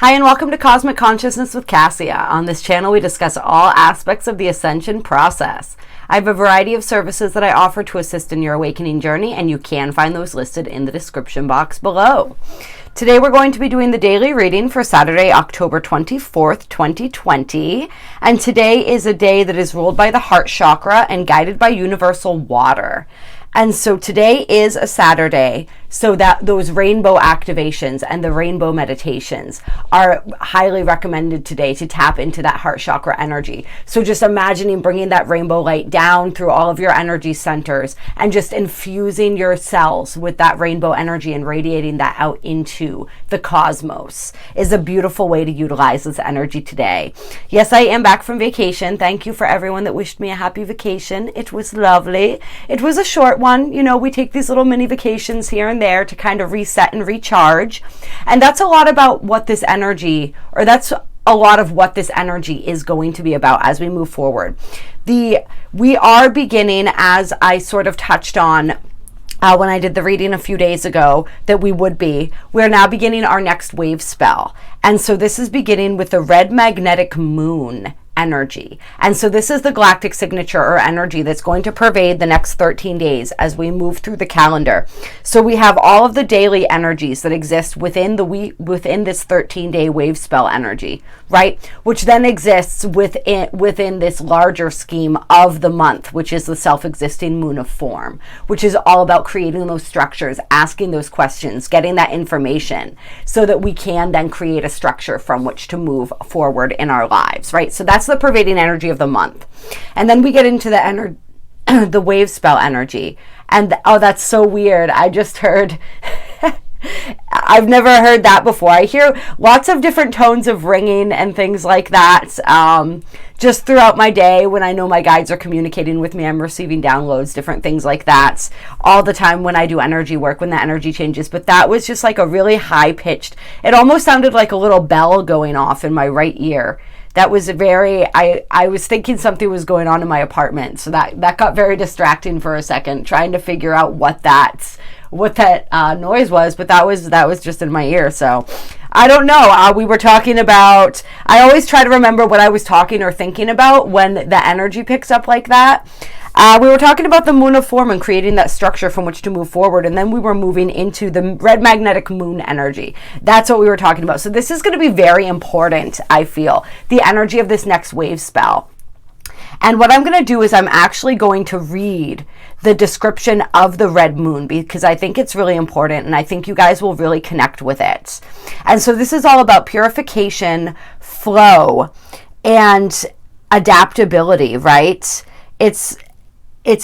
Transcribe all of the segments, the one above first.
Hi and welcome to Cosmic Consciousness with Cassia. On this channel we discuss all aspects of the ascension process. I have a variety of services that I offer to assist in your awakening journey, and you can find those listed in the description box below. Today we're going to be doing the daily reading for Saturday, October 24th, 2020. And today is a day that is ruled by the heart chakra and guided by universal water. And so today is a Saturday, so that those rainbow activations and the rainbow meditations are highly recommended today to tap into that heart chakra energy. So just imagining bringing that rainbow light down through all of your energy centers and just infusing your cells with that rainbow energy and radiating that out into the cosmos is a beautiful way to utilize this energy today. Yes, I am back from vacation. Thank you for everyone that wished me a happy vacation. It was lovely. It was a short one. You know, we take these little mini vacations here and there to kind of reset and recharge. And that's a lot about what this energy, or that's a lot of what this energy is going to be about as we move forward. We are beginning, as I sort of touched on when I did the reading a few days ago, that we're now beginning our next wave spell. And so this is beginning with the red magnetic moon energy. And so this is the galactic signature or energy that's going to pervade the next 13 days as we move through the calendar. So we have all of the daily energies that exist within this 13-day wave spell energy, right? Which then exists within this larger scheme of the month, which is the self-existing moon of form, which is all about creating those structures, asking those questions, getting that information so that we can then create a structure from which to move forward in our lives, right? So that's the pervading energy of the month. And then we get into the wave spell energy. And oh, that's so weird. I just heard I've never heard that before. I hear lots of different tones of ringing and things like that just throughout my day. When I know my guides are communicating with me, I'm receiving downloads, different things like that all the time when I do energy work, when the energy changes. But that was just like a really high pitched, it almost sounded like a little bell going off in my right ear. That was I was thinking something was going on in my apartment. So that got very distracting for a second, trying to figure out what that noise was, but that was just in my ear. So I don't know. We were talking about, I always try to remember what I was talking or thinking about when the energy picks up like that. We were talking about the moon of form and creating that structure from which to move forward. And then we were moving into the red magnetic moon energy. That's what we were talking about. So this is going to be very important, I feel, the energy of this next wave spell. And what I'm going to do is I'm actually going to read the description of the red moon because I think it's really important and I think you guys will really connect with it. And so this is all about purification, flow, and adaptability, right? It's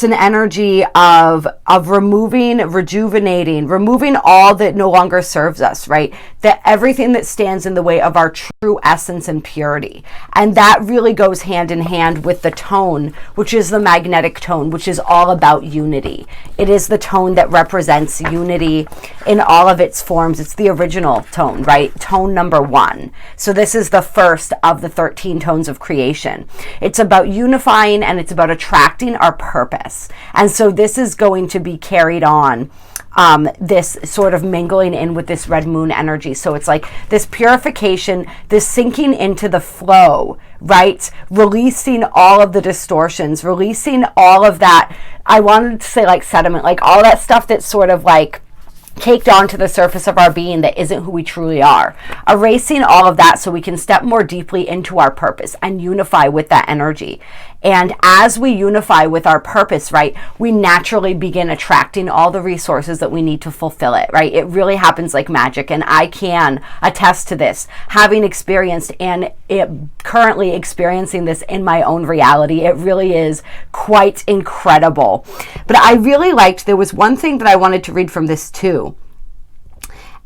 an energy of removing, rejuvenating, removing all that no longer serves us, right? That everything that stands in the way of our true essence and purity. And that really goes hand in hand with the tone, which is the magnetic tone, which is all about unity. It is the tone that represents unity in all of its forms. It's the original tone, right? Tone number 1. So this is the first of the 13 tones of creation. It's about unifying and it's about attracting our purpose. And so this is going to be carried on, this sort of mingling in with this red moon energy. So it's like this purification, this sinking into the flow, right? Releasing all of the distortions, releasing all of that. I wanted to say like sediment, like all that stuff that's sort of like caked onto the surface of our being that isn't who we truly are. Erasing all of that so we can step more deeply into our purpose and unify with that energy. And as we unify with our purpose, right, we naturally begin attracting all the resources that we need to fulfill it, right? It really happens like magic. And I can attest to this, having experienced and currently experiencing this in my own reality. It really is quite incredible. But I really liked, there was one thing that I wanted to read from this too.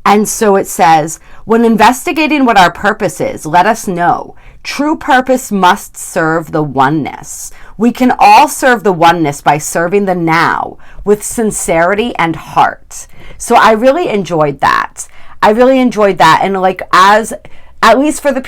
And so it says, when investigating what our purpose is, let us know. True purpose must serve the oneness. We can all serve the oneness by serving the now with sincerity and heart. So I really enjoyed that. And like as at least for the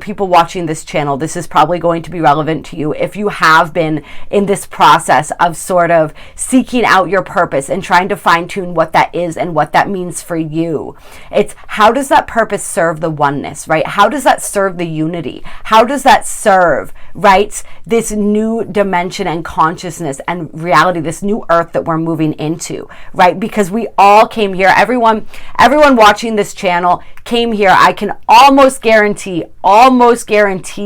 people watching this channel, this is probably going to be relevant to you if you have been in this process of sort of seeking out your purpose and trying to fine-tune what that is and what that means for you. It's how does that purpose serve the oneness, right? How does that serve the unity? How does that serve, right, this new dimension and consciousness and reality, this new earth that we're moving into, right? Because we all came here, everyone watching this channel came here, I can almost guarantee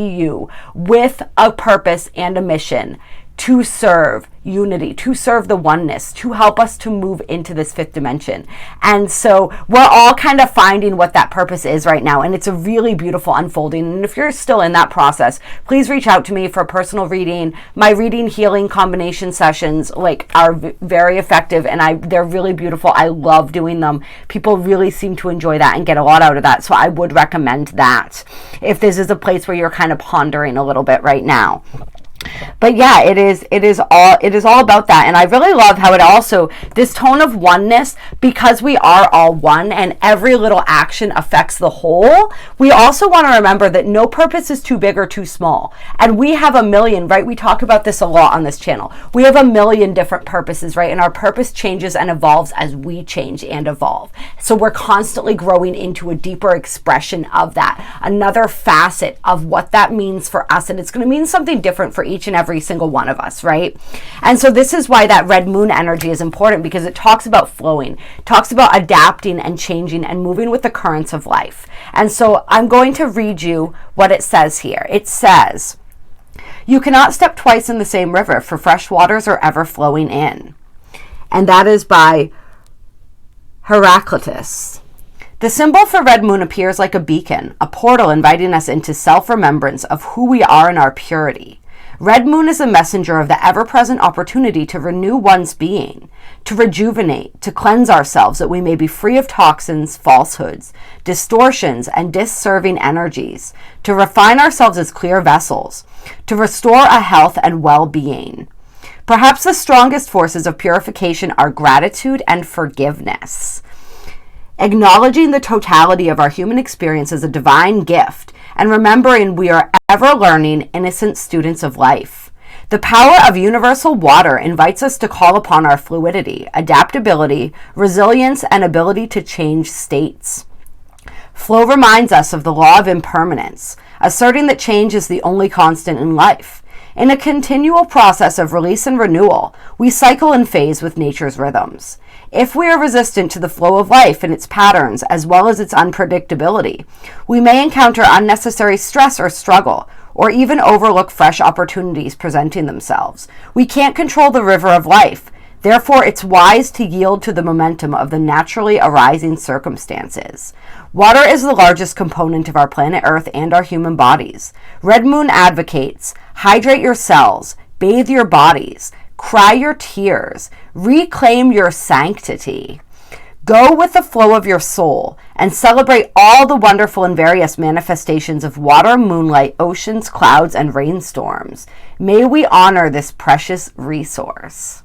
you, with a purpose and a mission to serve unity, to serve the oneness, to help us to move into this fifth dimension. And so we're all kind of finding what that purpose is right now, and it's a really beautiful unfolding. And if you're still in that process, please reach out to me for a personal reading. My reading healing combination sessions are very effective, and they're really beautiful. I love doing them. People really seem to enjoy that and get a lot out of that, so I would recommend that if this is a place where you're kind of pondering a little bit right now. But yeah, it is all about that. And I really love how it also, this tone of oneness, because we are all one and every little action affects the whole, we also want to remember that no purpose is too big or too small. And we have a million, right? We talk about this a lot on this channel. We have a million different purposes, right? And our purpose changes and evolves as we change and evolve. So we're constantly growing into a deeper expression of that, another facet of what that means for us. And it's going to mean something different for each and every single one of us, right? And so this is why that red moon energy is important, because it talks about flowing, talks about adapting and changing and moving with the currents of life. And so I'm going to read you what it says here. It says, "You cannot step twice in the same river, for fresh waters are ever flowing in." And that is by Heraclitus. The symbol for red moon appears like a beacon, a portal inviting us into self-remembrance of who we are in our purity. Red moon is a messenger of the ever-present opportunity to renew one's being, to rejuvenate, to cleanse ourselves that we may be free of toxins, falsehoods, distortions, and disserving energies, to refine ourselves as clear vessels, to restore a health and well-being. Perhaps the strongest forces of purification are gratitude and forgiveness. Acknowledging the totality of our human experience as a divine gift, and remembering we are ever learning, innocent students of life. The power of universal water invites us to call upon our fluidity, adaptability, resilience, and ability to change states. Flow reminds us of the law of impermanence, asserting that change is the only constant in life. In a continual process of release and renewal, we cycle and phase with nature's rhythms. If we are resistant to the flow of life and its patterns, as well as its unpredictability, we may encounter unnecessary stress or struggle, or even overlook fresh opportunities presenting themselves. We can't control the river of life. Therefore, it's wise to yield to the momentum of the naturally arising circumstances. Water is the largest component of our planet Earth and our human bodies. Red Moon advocates, hydrate your cells, bathe your bodies, cry your tears, reclaim your sanctity. Go with the flow of your soul and celebrate all the wonderful and various manifestations of water, moonlight, oceans, clouds, and rainstorms. May we honor this precious resource.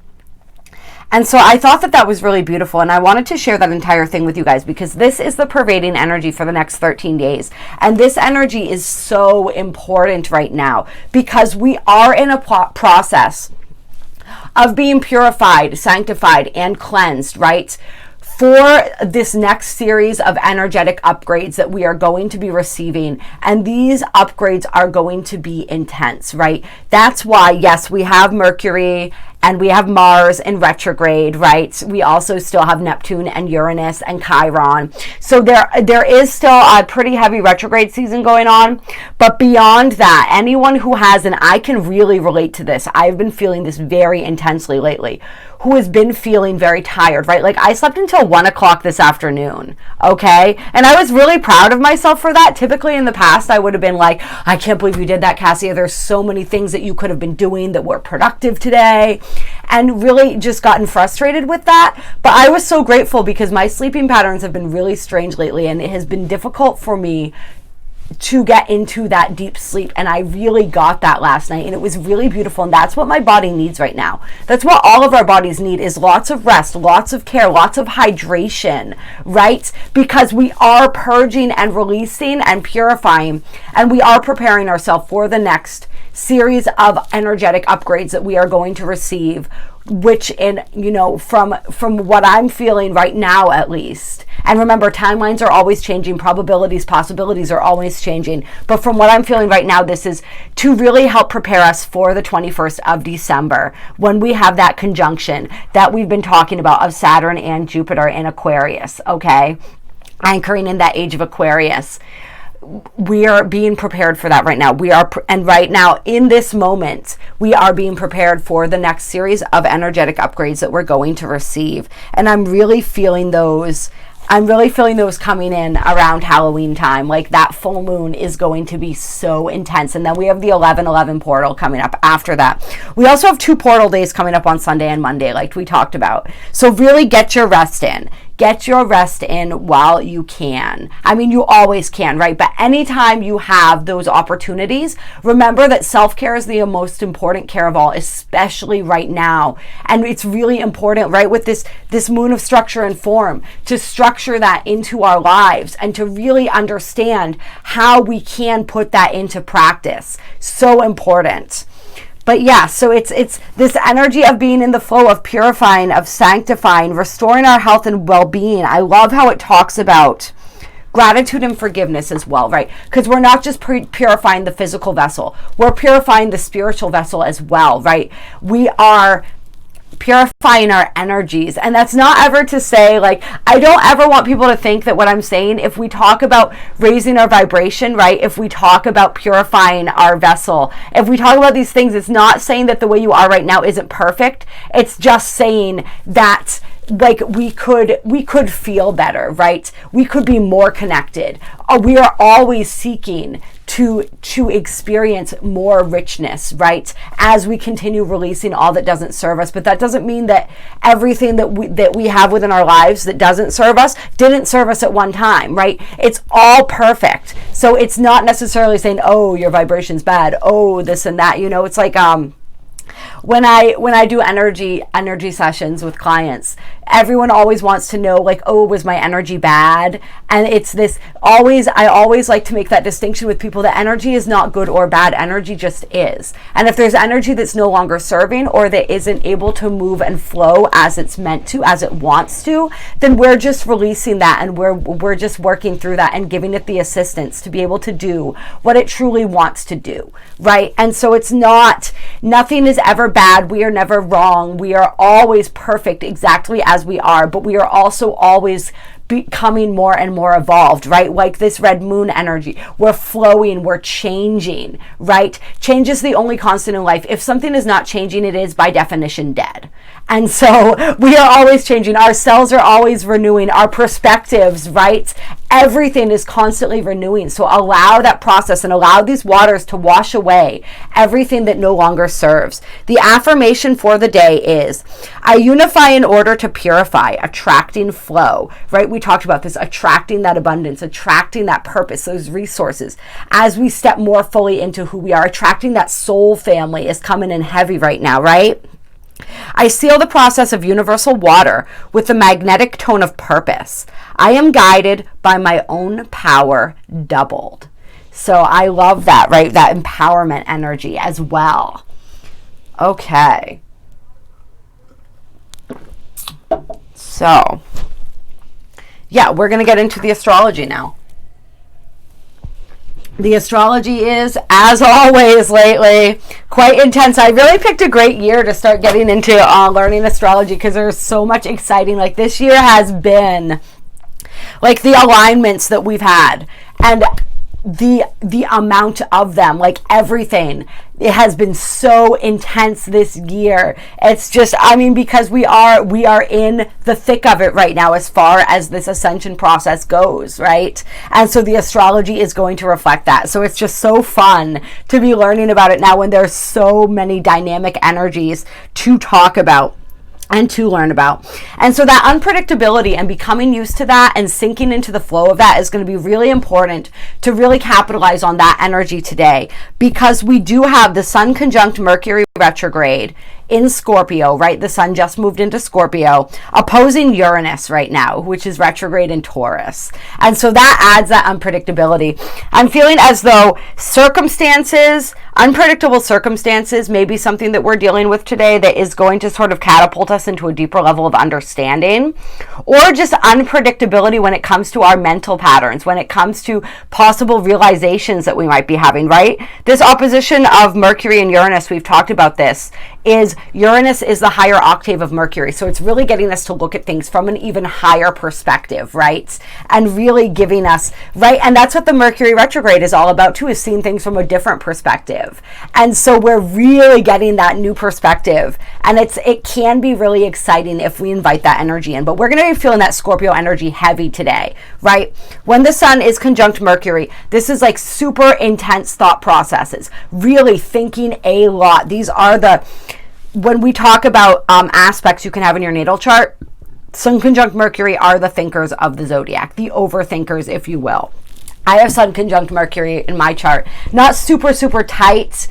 And so I thought that was really beautiful, and I wanted to share that entire thing with you guys because this is the pervading energy for the next 13 days. And this energy is so important right now because we are in a process of being purified, sanctified, and cleansed, right? For this next series of energetic upgrades that we are going to be receiving. And these upgrades are going to be intense, right? That's why, yes, we have Mercury and we have Mars in retrograde, right? We also still have Neptune and Uranus and Chiron. So there is still a pretty heavy retrograde season going on. But beyond that, anyone who has, and I can really relate to this, I've been feeling this very intensely lately, who has been feeling very tired, right? Like I slept until 1 o'clock this afternoon, okay? And I was really proud of myself for that. Typically in the past, I would have been like, I can't believe you did that, Cassia. There's so many things that you could have been doing that were productive today. And really just gotten frustrated with that. But I was so grateful because my sleeping patterns have been really strange lately, and it has been difficult for me get into that deep sleep. And I really got that last night, and it was really beautiful. And that's what my body needs right now. That's what all of our bodies need, is lots of rest, lots of care, lots of hydration, right? Because we are purging and releasing and purifying, and we are preparing ourselves for the next series of energetic upgrades that we are going to receive, which from what I'm feeling right now, at least. And remember, timelines are always changing, probabilities, possibilities are always changing. But from what I'm feeling right now, this is to really help prepare us for the 21st of December, when we have that conjunction that we've been talking about of Saturn and Jupiter in Aquarius, okay? Anchoring in that age of Aquarius. We are being prepared for that right now. And right now, in this moment, we are being prepared for the next series of energetic upgrades that we're going to receive. And I'm really feeling those coming in around Halloween time. Like, that full moon is going to be so intense. And then we have the 11/11 portal coming up after that. We also have 2 portal days coming up on Sunday and Monday, like we talked about. So really get your rest in. Get your rest in while you can. I mean, you always can, right? But anytime you have those opportunities, remember that self-care is the most important care of all, especially right now. And it's really important, right, with this moon of structure and form, to structure that into our lives and to really understand how we can put that into practice. So important. But yeah, so it's this energy of being in the flow, of purifying, of sanctifying, restoring our health and well-being. I love how it talks about gratitude and forgiveness as well, right? Because we're not just purifying the physical vessel, we're purifying the spiritual vessel as well, right? We are purifying our energies. And that's not ever to say, like, I don't ever want people to think that what I'm saying, if we talk about raising our vibration, right, if we talk about purifying our vessel, if we talk about these things, it's not saying that the way you are right now isn't perfect. It's just saying that, like, we could feel better, right? We could be more connected. We are always seeking to experience more richness, right? As we continue releasing all that doesn't serve us. But that doesn't mean that everything that we have within our lives that doesn't serve us didn't serve us at one time, right? It's all perfect. So it's not necessarily saying, oh, your vibration's bad, oh, this and that. It's like when I do energy sessions with clients, everyone always wants to know, like, oh, was my energy bad? And it's this I always like to make that distinction with people that energy is not good or bad. Energy just is. And if there's energy that's no longer serving, or that isn't able to move and flow as it's meant to, as it wants to, then we're just releasing that, and we're just working through that and giving it the assistance to be able to do what it truly wants to do, right? And so it's nothing is ever bad. We are never wrong. We are always perfect exactly as we are, but we are also always becoming more and more evolved, right? Like this red moon energy, we're flowing, we're changing, right? Change is the only constant in life. If something is not changing, it is by definition dead. And so we are always changing. Our cells are always renewing, our perspectives, right? Everything is constantly renewing. So allow that process and allow these waters to wash away everything that no longer serves. The affirmation for the day is, I unify in order to purify, attracting flow, right? We talked about this, attracting that abundance, attracting that purpose, those resources. As we step more fully into who we are, attracting that soul family is coming in heavy right now, right? I seal the process of universal water with the magnetic tone of purpose. I am guided by my own power doubled. So I love that, right? That empowerment energy as well. Okay. So, yeah, we're going to get into the astrology now. The astrology is, as always lately, quite intense. I really picked a great year to start getting into learning astrology, because there's so much exciting. Like, this year has been, like, the alignments that we've had and the amount of them, like everything, it has been so intense this year. It's just, I mean, because we are in the thick of it right now as far as this ascension process goes, right? And so the astrology is going to reflect that. So it's just so fun to be learning about it now when there's so many dynamic energies to talk about. and to learn about. And so that unpredictability and becoming used to that and sinking into the flow of that is going to be really important to really capitalize on that energy today, because we do have the Sun conjunct Mercury retrograde in Scorpio, right? The Sun just moved into Scorpio, opposing Uranus right now, which is retrograde in Taurus. And so that adds that unpredictability. I'm feeling as though unpredictable circumstances may be something that we're dealing with today that is going to sort of catapult us into a deeper level of understanding, or just unpredictability when it comes to our mental patterns, when it comes to possible realizations that we might be having, right? This opposition of Mercury and Uranus, we've talked about this, is Uranus is the higher octave of Mercury. So it's really getting us to look at things from an even higher perspective, right? And really giving us, right? And that's what the Mercury retrograde is all about too, is seeing things from a different perspective. And so we're really getting that new perspective. And it can be really exciting if we invite that energy in. But we're going to be feeling that Scorpio energy heavy today, right? When the Sun is conjunct Mercury, this is like super intense thought processes, really thinking a lot. These are when we talk about aspects you can have in your natal chart, Sun conjunct Mercury are the thinkers of the zodiac, the overthinkers, if you will. I have Sun conjunct Mercury in my chart. Not super, super tight.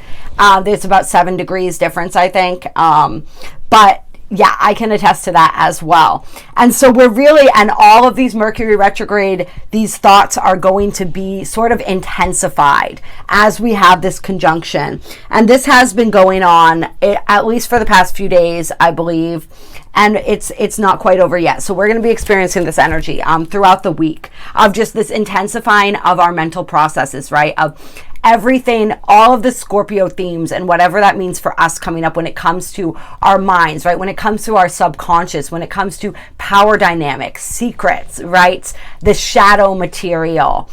There's about 7 degrees difference, I think. But yeah, I can attest to that as well. And so and all of these Mercury retrograde, these thoughts are going to be sort of intensified as we have this conjunction. And this has been going on at least for the past few days, I believe. And it's not quite over yet. So we're going to be experiencing this energy throughout the week of just this intensifying of our mental processes, right? Of everything, all of the Scorpio themes and whatever that means for us coming up when it comes to our minds, right? When it comes to our subconscious, when it comes to power dynamics, secrets, right? The shadow material,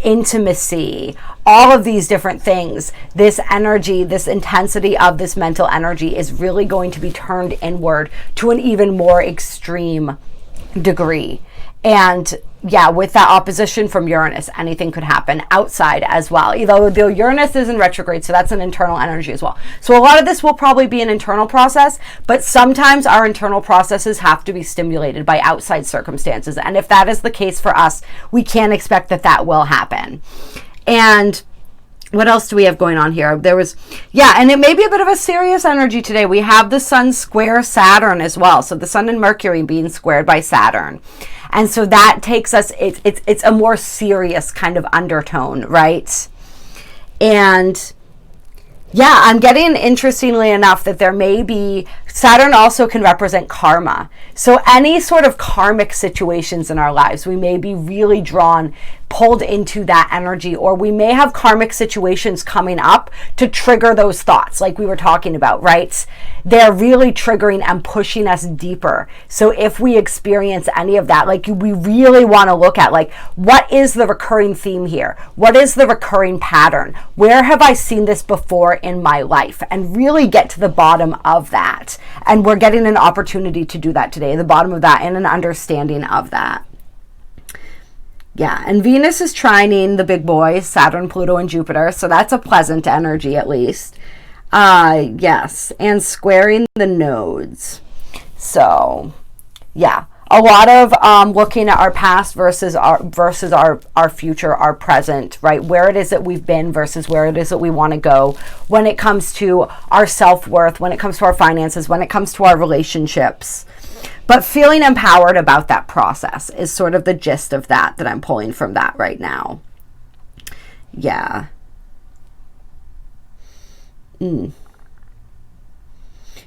intimacy, all of these different things. This energy, this intensity of this mental energy is really going to be turned inward to an even more extreme degree. And yeah, with that opposition from Uranus, anything could happen outside as well. Though Uranus is in retrograde, so that's an internal energy as well. So a lot of this will probably be an internal process, but sometimes our internal processes have to be stimulated by outside circumstances. And if that is the case for us, we can expect that will happen. And what else do we have going on here? And it may be a bit of a serious energy today. We have the Sun square Saturn as well. So the Sun and Mercury being squared by Saturn. And so that takes us, it's a more serious kind of undertone, right? And yeah, I'm getting, interestingly enough, that there may be, Saturn also can represent karma. So any sort of karmic situations in our lives, we may be really pulled into that energy, or we may have karmic situations coming up to trigger those thoughts like we were talking about, right? They're really triggering and pushing us deeper. So if we experience any of that, like we really want to look at, like, what is the recurring theme here? What is the recurring pattern? Where have I seen this before in my life? And really get to the bottom of that. And we're getting an opportunity to do that today, the bottom of that, and an understanding of that. Yeah, and Venus is trining the big boys, Saturn, Pluto, and Jupiter. So that's a pleasant energy, at least. Yes, and squaring the nodes. So, yeah, a lot of looking at our past versus our future, our present, right? Where it is that we've been versus where it is that we want to go when it comes to our self-worth, when it comes to our finances, when it comes to our relationships. But feeling empowered about that process is sort of the gist of that I'm pulling from that right now. Yeah.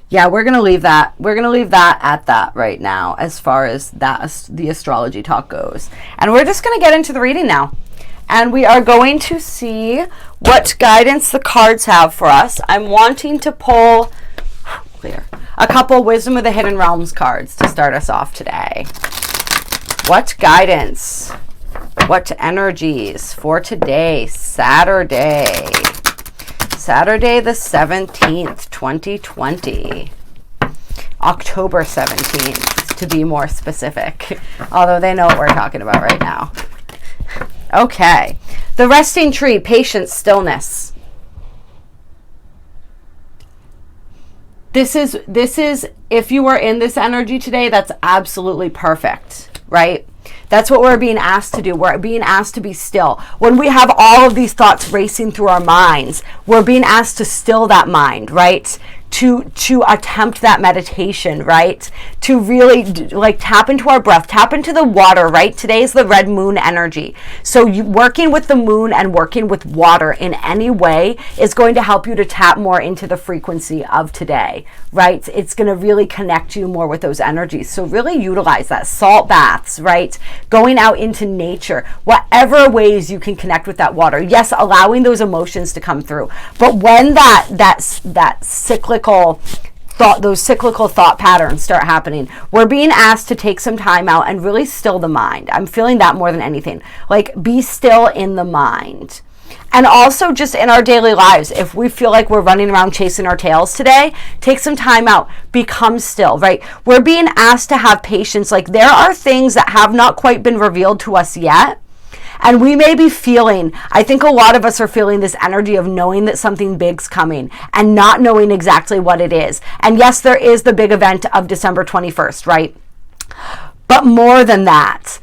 Yeah, we're going to leave that. We're going to leave that at that right now as far as the astrology talk goes. And we're just going to get into the reading now. And we are going to see what guidance the cards have for us. I'm wanting to pull a couple Wisdom of the Hidden Realms cards to start us off today. What guidance, what energies for today, Saturday the 17th, 2020, October 17th, to be more specific, although they know what we're talking about right now. Okay, the resting tree, patience, stillness. this is, if you are in this energy today, that's absolutely perfect, right? That's what we're being asked to do. We're being asked to be still. When we have all of these thoughts racing through our minds, we're being asked to still that mind, right? To attempt that meditation, right? To really like tap into our breath, tap into the water, right? Today is the red moon energy. So working with the moon and working with water in any way is going to help you to tap more into the frequency of today, right? It's going to really connect you more with those energies. So really utilize that. Salt baths, right? Going out into nature, whatever ways you can connect with that water. Yes, allowing those emotions to come through. But when that cyclical thought, those cyclical thought patterns start happening, we're being asked to take some time out and really still the mind. I'm feeling that more than anything. Like, be still in the mind. And also just in our daily lives, if we feel like we're running around chasing our tails today, take some time out, become still, right? We're being asked to have patience. Like, there are things that have not quite been revealed to us yet. And we may be feeling, I think a lot of us are feeling this energy of knowing that something big's coming and not knowing exactly what it is. And yes, there is the big event of December 21st, right? But more than that,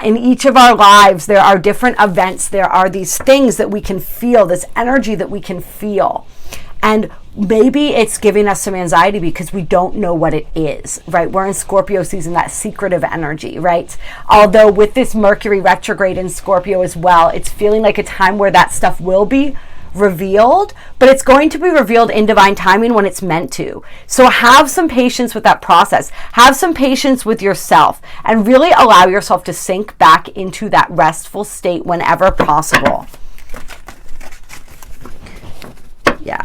in each of our lives, there are different events. There are these things that we can feel, this energy that we can feel. And maybe it's giving us some anxiety because we don't know what it is, right? We're in Scorpio season, that secretive energy, right? Although with this Mercury retrograde in Scorpio as well, it's feeling like a time where that stuff will be revealed, but it's going to be revealed in divine timing when it's meant to. So have some patience with that process. Have some patience with yourself and really allow yourself to sink back into that restful state whenever possible. Yeah.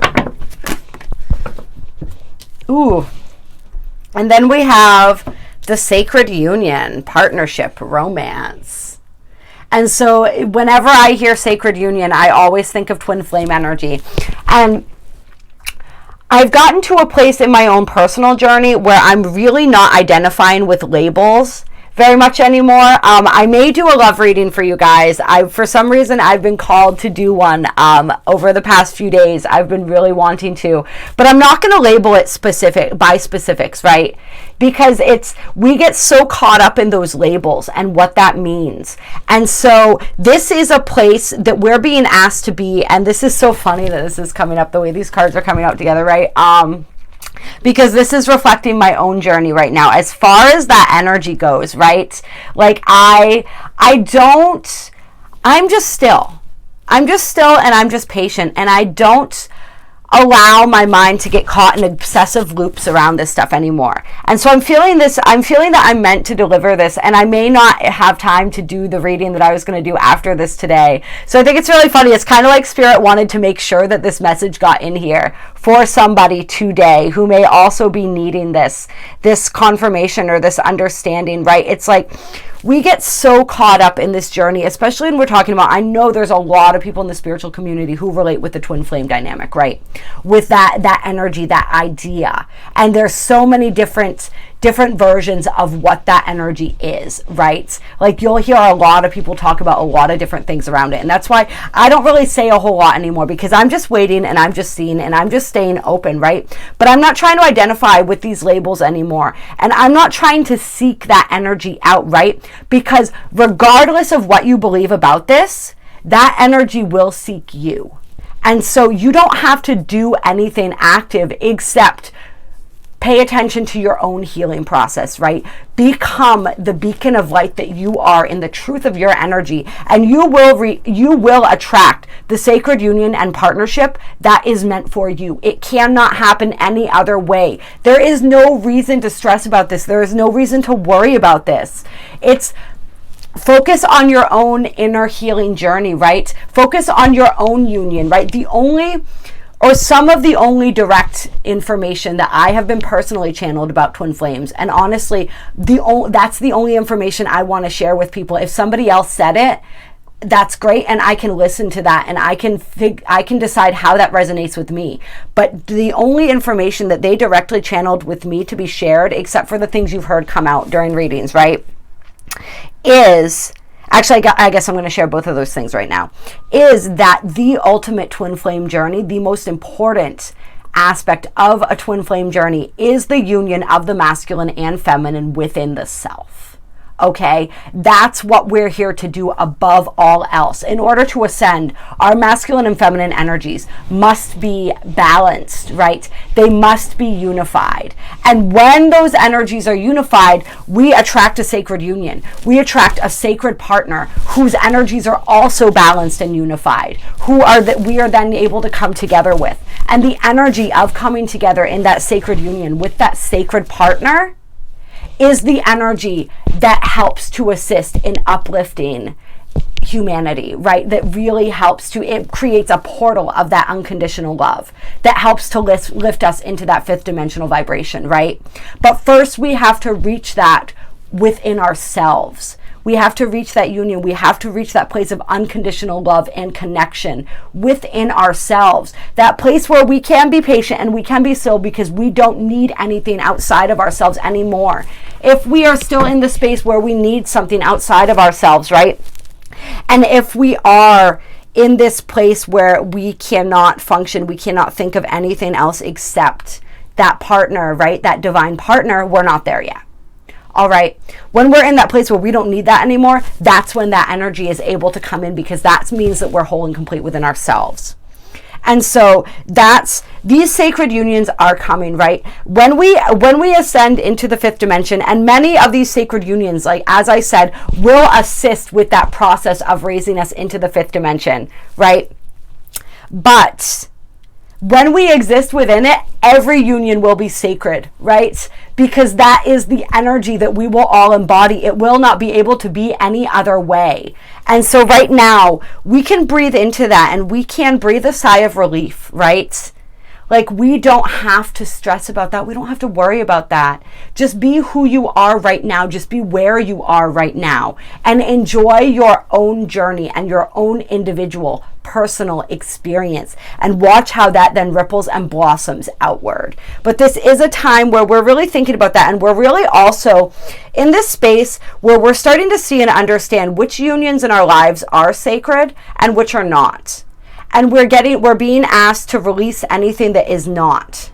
Ooh. And then we have the sacred union, partnership, romance. And so whenever I hear sacred union, I always think of twin flame energy. And I've gotten to a place in my own personal journey where I'm really not identifying with labels very much anymore. I may do a love reading for you guys. For some reason, I've been called to do one over the past few days. I've been really wanting to, but I'm not going to label it by specifics, right? Because we get so caught up in those labels and what that means. And so this is a place that we're being asked to be, and this is so funny that this is coming up the way these cards are coming out together, right? Because this is reflecting my own journey right now as far as that energy goes, right? Like I'm just still and I'm just patient, and I don't allow my mind to get caught in obsessive loops around this stuff anymore. And so I'm feeling that I'm meant to deliver this, and I may not have time to do the reading that I was going to do after this today. So I think it's really funny. It's kind of like Spirit wanted to make sure that this message got in here for somebody today who may also be needing this confirmation or this understanding, right? It's like we get so caught up in this journey, especially when we're talking about, I know there's a lot of people in the spiritual community who relate with the twin flame dynamic, right? With that energy, that idea. And there's so many different versions of what that energy is, right? Like you'll hear a lot of people talk about a lot of different things around it. And that's why I don't really say a whole lot anymore, because I'm just waiting and I'm just seeing and I'm just staying open, right? But I'm not trying to identify with these labels anymore. And I'm not trying to seek that energy out, right? Because regardless of what you believe about this, that energy will seek you. And so you don't have to do anything active except pay attention to your own healing process, right? Become the beacon of light that you are in the truth of your energy, and you will attract the sacred union and partnership that is meant for you. It cannot happen any other way. There is no reason to stress about this. There is no reason to worry about this. It's focus on your own inner healing journey, right? Focus on your own union, right? Some of the only direct information that I have been personally channeled about twin flames, and honestly, that's the only information I want to share with people. If somebody else said it, that's great, and I can listen to that, and I can decide how that resonates with me. But the only information that they directly channeled with me to be shared, except for the things you've heard come out during readings, right, is... Actually, I guess I'm going to share both of those things right now. Is that the ultimate twin flame journey, the most important aspect of a twin flame journey is the union of the masculine and feminine within the self. Okay, that's what we're here to do above all else. In order to ascend, our masculine and feminine energies must be balanced, right? They must be unified. And when those energies are unified, we attract a sacred union. We attract a sacred partner whose energies are also balanced and unified, we are then able to come together with. And the energy of coming together in that sacred union with that sacred partner is the energy that helps to assist in uplifting humanity, right? That really helps it creates a portal of that unconditional love that helps to lift us into that fifth dimensional vibration, right? But first we have to reach that within ourselves. We have to reach that union. We have to reach that place of unconditional love and connection within ourselves. That place where we can be patient and we can be still because we don't need anything outside of ourselves anymore. If we are still in the space where we need something outside of ourselves, right? And if we are in this place where we cannot function, we cannot think of anything else except that partner, right? That divine partner, we're not there yet. All right. When we're in that place where we don't need that anymore, that's when that energy is able to come in, because that means that we're whole and complete within ourselves. And so these sacred unions are coming, right? When we ascend into the fifth dimension, and many of these sacred unions, like as I said, will assist with that process of raising us into the fifth dimension, right? But when we exist within it, every union will be sacred, right? Because that is the energy that we will all embody. It will not be able to be any other way. And so right now, we can breathe into that and we can breathe a sigh of relief, right? Like, we don't have to stress about that. We don't have to worry about that. Just be who you are right now. Just be where you are right now and enjoy your own journey and your own individual personal experience, and watch how that then ripples and blossoms outward. But this is a time where we're really thinking about that, and we're really also in this space where we're starting to see and understand which unions in our lives are sacred and which are not. And we're being asked to release anything that is not,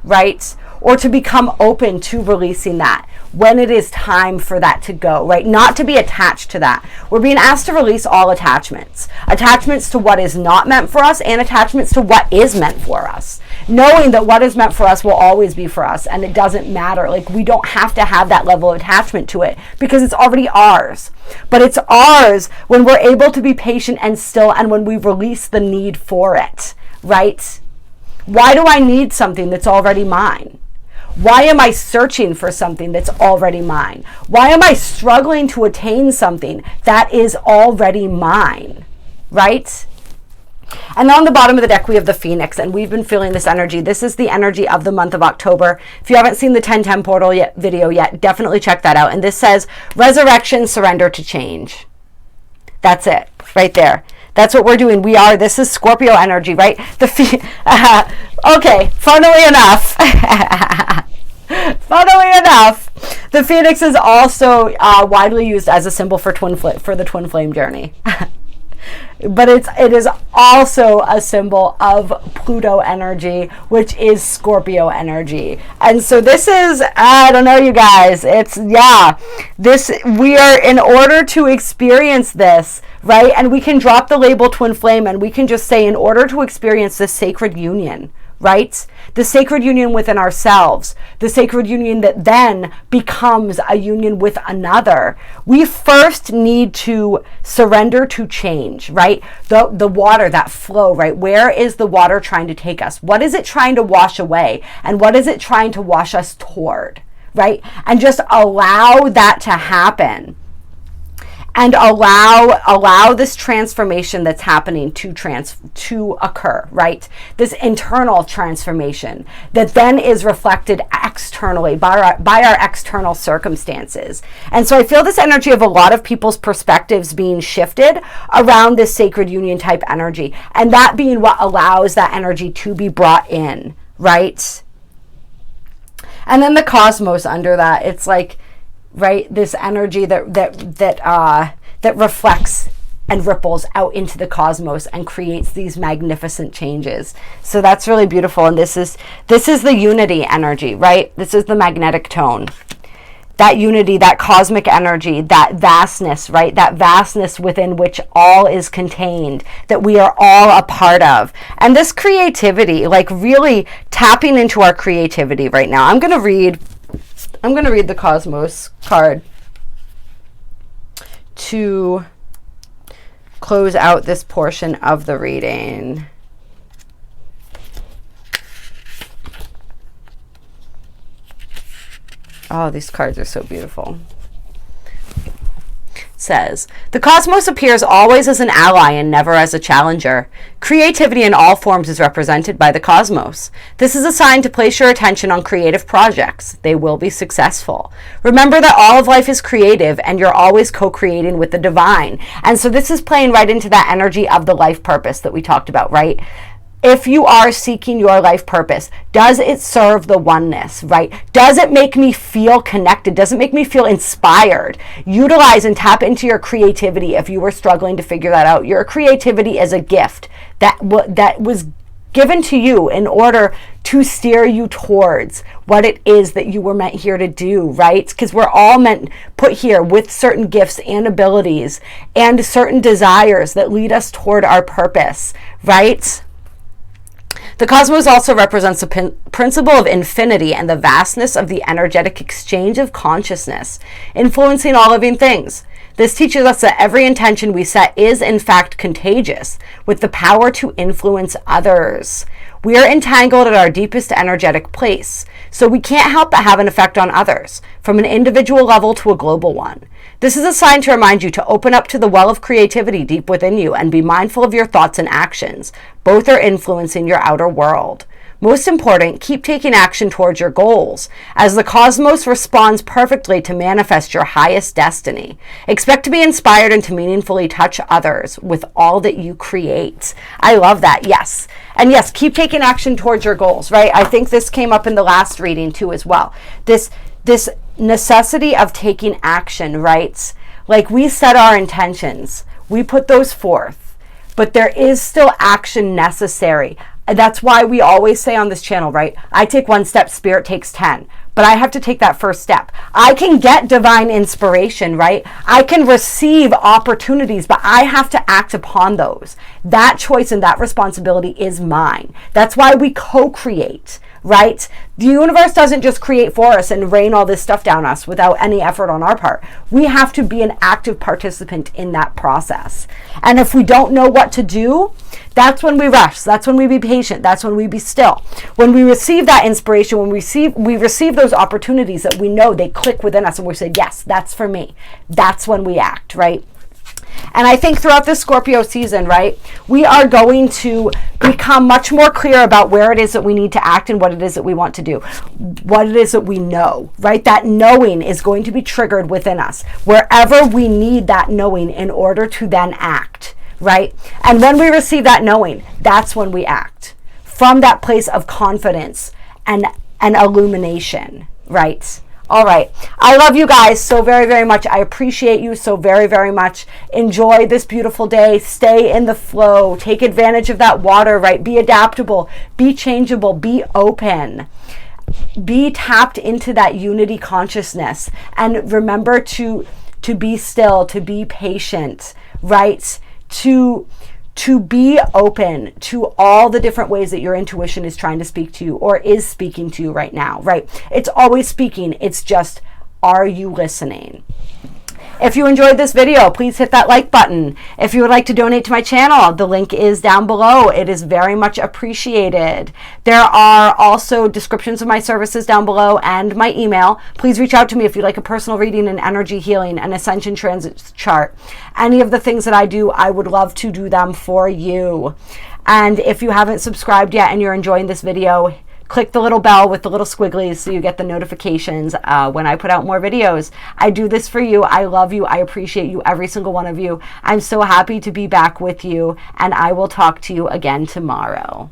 right? Or to become open to releasing that when it is time for that to go, right? Not to be attached to that. We're being asked to release all attachments. Attachments to what is not meant for us and attachments to what is meant for us. Knowing that what is meant for us will always be for us, and it doesn't matter. Like, we don't have to have that level of attachment to it because it's already ours. But it's ours when we're able to be patient and still, and when we release the need for it, right? Why do I need something that's already mine? Why am I searching for something that's already mine? Why am I struggling to attain something that is already mine, right? And on the bottom of the deck, we have the Phoenix, and we've been feeling this energy. This is the energy of the month of October. If you haven't seen the 1010 portal video yet, definitely check that out. And this says, resurrection, surrender to change. That's it, right there. That's what we're doing. This is Scorpio energy, right? Okay, funnily enough, the Phoenix is also widely used as a symbol for the twin flame journey. But it is also a symbol of Pluto energy, which is Scorpio energy. And so this is, I don't know, you guys, we are, in order to experience this, right? And we can drop the label twin flame and we can just say, in order to experience this sacred union, right? The sacred union within ourselves, the sacred union that then becomes a union with another. We first need to surrender to change, right? The water, that flow, right? Where is the water trying to take us? What is it trying to wash away? And what is it trying to wash us toward, right? And just allow that to happen. And allow this transformation that's happening to occur, right? This internal transformation that then is reflected externally by our external circumstances. And so I feel this energy of a lot of people's perspectives being shifted around this sacred union type energy, and that being what allows that energy to be brought in, right? And then the cosmos under that, it's like, right, this energy that reflects and ripples out into the cosmos and creates these magnificent changes. So that's really beautiful. And this is the unity energy, right? This is the magnetic tone. That unity, that cosmic energy, that vastness, right? That vastness within which all is contained, that we are all a part of. And this creativity, like really tapping into our creativity right now. I'm going to read the Cosmos card to close out this portion of the reading. Oh, these cards are so beautiful. It says, the cosmos appears always as an ally and never as a challenger. Creativity in all forms is represented by the cosmos. This is a sign to place your attention on creative projects. They will be successful. Remember that all of life is creative and you're always co-creating with the divine. And so this is playing right into that energy of the life purpose that we talked about, right? If you are seeking your life purpose, does it serve the oneness, right? Does it make me feel connected? Does it make me feel inspired? Utilize and tap into your creativity if you were struggling to figure that out. Your creativity is a gift that was given to you in order to steer you towards what it is that you were meant here to do, right? Because we're all put here with certain gifts and abilities and certain desires that lead us toward our purpose, right? The cosmos also represents the principle of infinity and the vastness of the energetic exchange of consciousness, influencing all living things. This teaches us that every intention we set is, in fact, contagious, with the power to influence others. We are entangled at our deepest energetic place, so we can't help but have an effect on others, from an individual level to a global one. This is a sign to remind you to open up to the well of creativity deep within you and be mindful of your thoughts and actions. Both are influencing your outer world. Most important, keep taking action towards your goals, as the cosmos responds perfectly to manifest your highest destiny. Expect to be inspired and to meaningfully touch others with all that you create. I love that, yes. And yes, keep taking action towards your goals, right? I think this came up in the last reading too as well. This necessity of taking action, right? Like we set our intentions, we put those forth, but there is still action necessary. That's why we always say on this channel, right? I take one step, spirit takes 10. But I have to take that first step. I can get divine inspiration, right? I can receive opportunities, but I have to act upon those. That choice and that responsibility is mine. That's why we co-create, right? The universe doesn't just create for us and rain all this stuff down us without any effort on our part. We have to be an active participant in that process. And if we don't know what to do, that's when we rush. That's when we be patient. That's when we be still. When we receive that inspiration, when we receive those opportunities that we know they click within us and we say, yes, that's for me. That's when we act, right? And I think throughout this Scorpio season, right, we are going to become much more clear about where it is that we need to act and what it is that we want to do, what it is that we know, right? That knowing is going to be triggered within us wherever we need that knowing in order to then act, right? And when we receive that knowing, that's when we act from that place of confidence and illumination, right? All right. I love you guys so very, very much. I appreciate you so very, very much. Enjoy this beautiful day. Stay in the flow. Take advantage of that water, right? Be adaptable. Be changeable. Be open. Be tapped into that unity consciousness. And remember to be still, to be patient, right? To be open to all the different ways that your intuition is trying to speak to you or is speaking to you right now, right? It's always speaking. It's just, are you listening? If you enjoyed this video, please hit that like button. If you would like to donate to my channel, the link is down below. It is very much appreciated. There are also descriptions of my services down below and my email. Please reach out to me if you'd like a personal reading, an energy healing, an ascension transit chart. Any of the things that I do, I would love to do them for you. And if you haven't subscribed yet and you're enjoying this video, click the little bell with the little squigglies so you get the notifications when I put out more videos. I do this for you. I love you. I appreciate you, every single one of you. I'm so happy to be back with you, and I will talk to you again tomorrow.